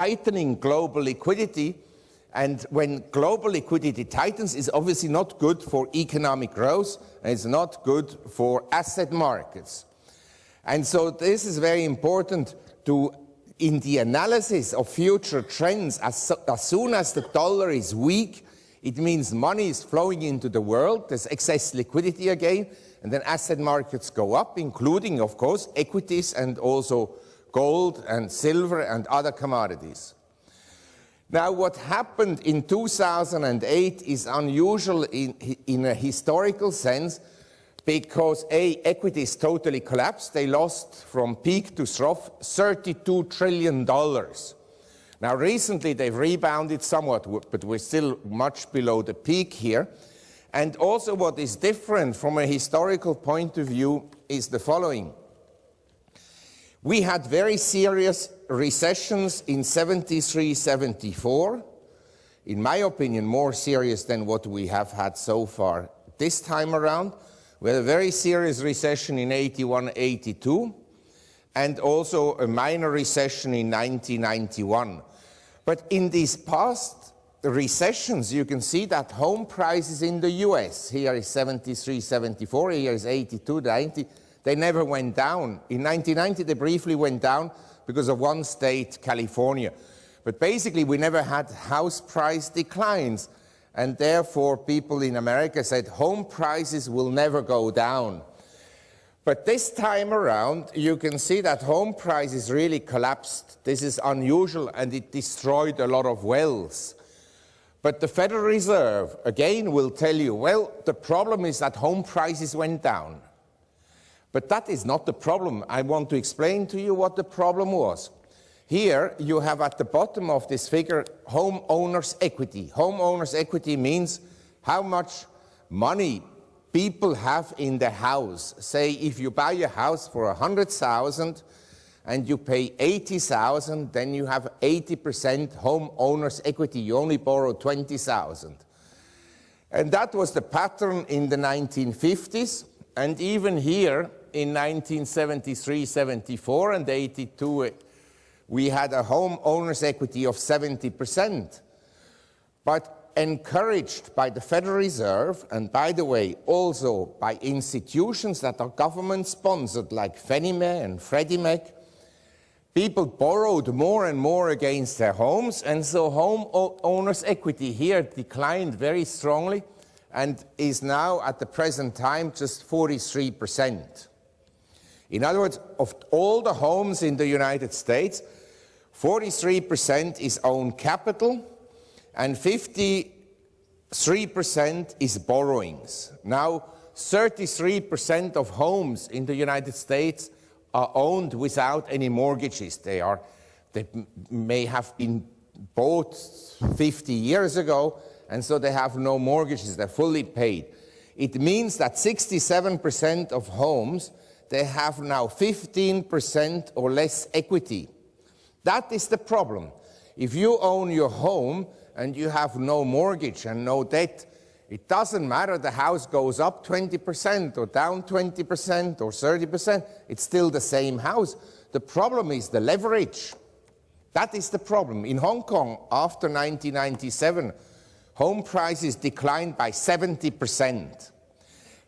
tightening global liquidity, and when global liquidity tightens, it's obviously not good for economic growth, and it's not good for asset markets. And so this is very important to, in the analysis of future trends, as soon as the dollar is weak, it means money is flowing into the world, there's excess liquidity again, and then asset markets go up, including, of course, equities and also gold and silver and other commodities. Now, what happened in 2008 is unusual in a historical sense because, A, equities totally collapsed. They lost from peak to trough $32 trillion. Now, recently they've rebounded somewhat, but we're still much below the peak here. And also what is different from a historical point of view is the following. We had very serious recessions in 73, 74. In my opinion, more serious than what we have had so far this time around. We had a very serious recession in 81, 82, and also a minor recession in 1991. But in these past recessions, you can see that home prices in the US, here is 73, 74, here is 82, 90, they never went down. In 1990, they briefly went down because of one state, California. But basically, we never had house price declines. And therefore, people in America said home prices will never go down. But this time around, you can see that home prices really collapsed. This is unusual, and it destroyed a lot of wealth. But the Federal Reserve, again, will tell you, well, the problem is that home prices went down. But that is not the problem. I want to explain to you what the problem was. Here, you have at the bottom of this figure, homeowners' equity. Homeowners' equity means how much money people have in the house. Say, if you buy a house for 100,000 and you pay 80,000, then you have 80% homeowners' equity. You only borrow 20,000. And that was the pattern in the 1950s. And even here, in 1973, 74, and 82, we had a homeowners' equity of 70%. But encouraged by the Federal Reserve, and by the way, also by institutions that are government-sponsored, like Fannie Mae and Freddie Mac, people borrowed more and more against their homes, and so homeowners' equity here declined very strongly and is now, at the present time, just 43%. In other words, of all the homes in the United States, 43% is own capital, and 53% is borrowings. Now, 33% of homes in the United States are owned without any mortgages. They may have been bought 50 years ago, and so they have no mortgages. They're fully paid. It means that 67% of homes, they have now 15% or less equity. That is the problem. If you own your home and you have no mortgage and no debt, it doesn't matter the house goes up 20% or down 20% or 30%, it's still the same house. The problem is the leverage. That is the problem. In Hong Kong, after 1997, home prices declined by 70%.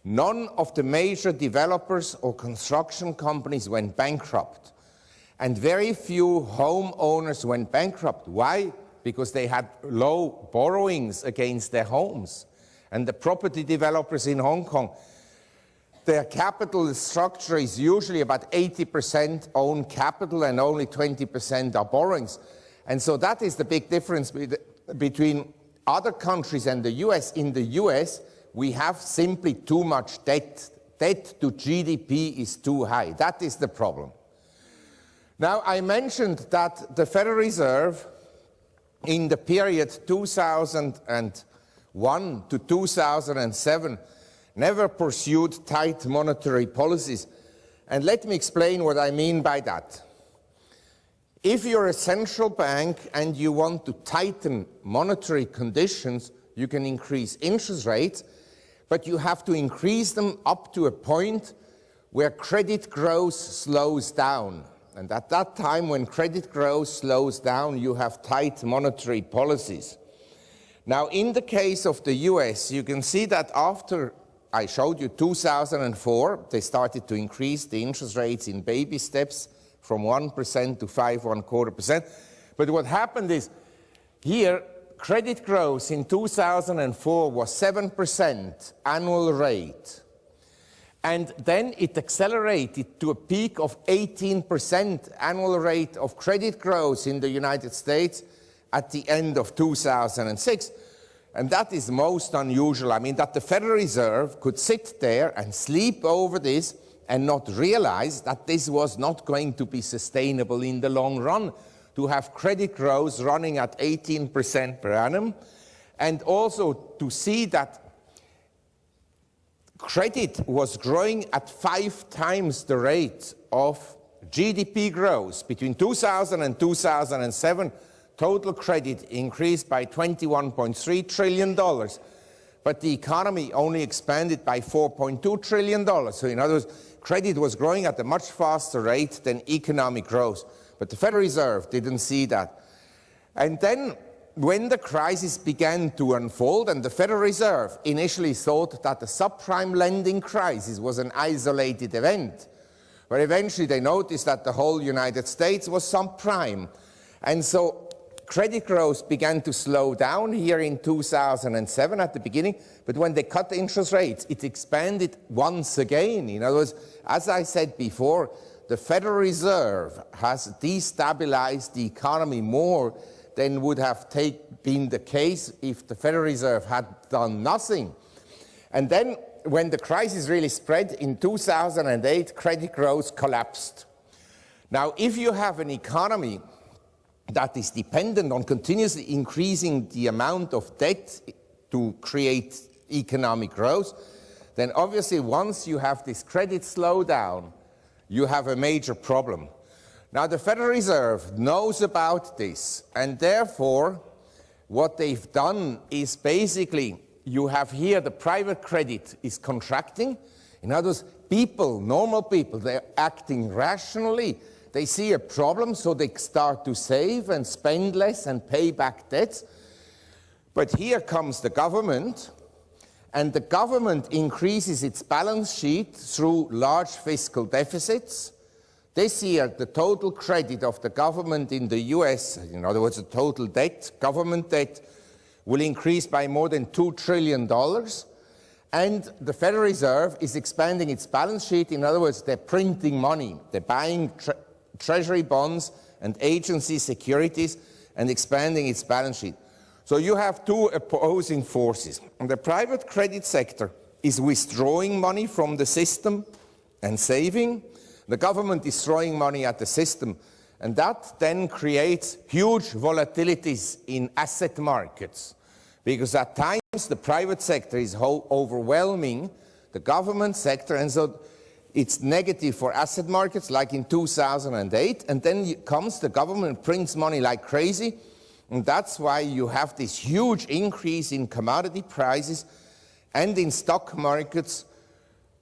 None of the major developers or construction companies went bankrupt. And very few homeowners went bankrupt. Why? Because they had low borrowings against their homes. And the property developers in Hong Kong, their capital structure is usually about 80% own capital and only 20% are borrowings. And so that is the big difference between other countries and the US. In the US, we have simply too much debt. Debt to GDP is too high. That is the problem. Now, I mentioned that the Federal Reserve in the period 2001 to 2007 never pursued tight monetary policies. And let me explain what I mean by that. If you're a central bank and you want to tighten monetary conditions, you can increase interest rates, but you have to increase them up to a point where credit growth slows down. And at that time, when credit growth slows down, you have tight monetary policies. Now, in the case of the US, you can see that after I showed you 2004, they started to increase the interest rates in baby steps from 1% to 5.25%. But what happened is, here, credit growth in 2004 was 7% annual rate. And then it accelerated to a peak of 18% annual rate of credit growth in the United States at the end of 2006. And that is most unusual. I mean, that the Federal Reserve could sit there and sleep over this and not realize that this was not going to be sustainable in the long run, to have credit growth running at 18% per annum, and also to see that credit was growing at 5 times the rate of GDP growth. Between 2000 and 2007, total credit increased by $21.3 trillion, but the economy only expanded by $4.2 trillion. So in other words, credit was growing at a much faster rate than economic growth. But the Federal Reserve didn't see that. And then when the crisis began to unfold, and the Federal Reserve initially thought that the subprime lending crisis was an isolated event, but eventually they noticed that the whole United States was subprime. And so credit growth began to slow down here in 2007 at the beginning, but when they cut the interest rates, it expanded once again. In other words, as I said before, the Federal Reserve has destabilized the economy more than would have been the case if the Federal Reserve had done nothing. And then when the crisis really spread in 2008, credit growth collapsed. Now, if you have an economy that is dependent on continuously increasing the amount of debt to create economic growth, then obviously once you have this credit slowdown, you have a major problem. Now, the Federal Reserve knows about this, and therefore what they've done is basically, you have here the private credit is contracting. In other words, people, normal people, they're acting rationally. They see a problem, so they start to save and spend less and pay back debts. But here comes the government, and the government increases its balance sheet through large fiscal deficits. This year, the total credit of the government in the US, in other words, the total debt, government debt, will increase by more than $2 trillion. And the Federal Reserve is expanding its balance sheet. In other words, they're printing money. They're buying treasury bonds and agency securities and expanding its balance sheet. So you have two opposing forces. And the private credit sector is withdrawing money from the system and saving. The government is throwing money at the system. And that then creates huge volatilities in asset markets, because at times the private sector is overwhelming the government sector, and so it's negative for asset markets like in 2008, and then comes the government, prints money like crazy, and that's why you have this huge increase in commodity prices and in stock markets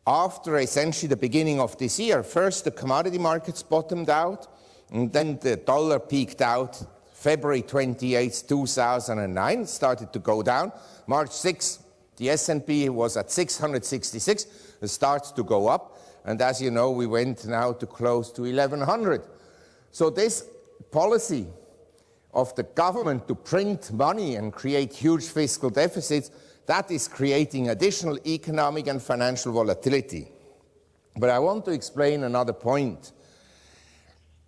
after essentially the beginning of this year. First, the commodity markets bottomed out, and then the dollar peaked out February 28, 2009, started to go down. March 6, the S&P was at 666, it starts to go up. And as you know, we went now to close to 1100. So this policy of the government to print money and create huge fiscal deficits, that is creating additional economic and financial volatility. But I want to explain another point.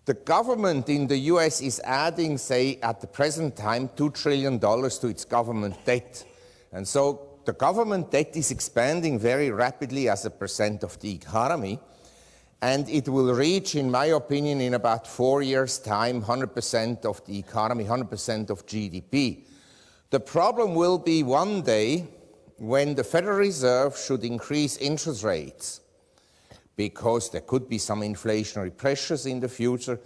The government in the US is adding, say, at the present time, $2 trillion to its government debt. And so the government debt is expanding very rapidly as a percent of the economy. And it will reach, in my opinion, in about 4 years' time, 100% of the economy, 100% of GDP. The problem will be one day when the Federal Reserve should increase interest rates, because there could be some inflationary pressures in the future.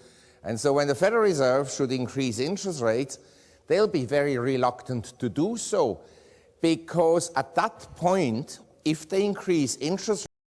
And so when the Federal Reserve should increase interest rates, they'll be very reluctant to do so, because at that point, if they increase interest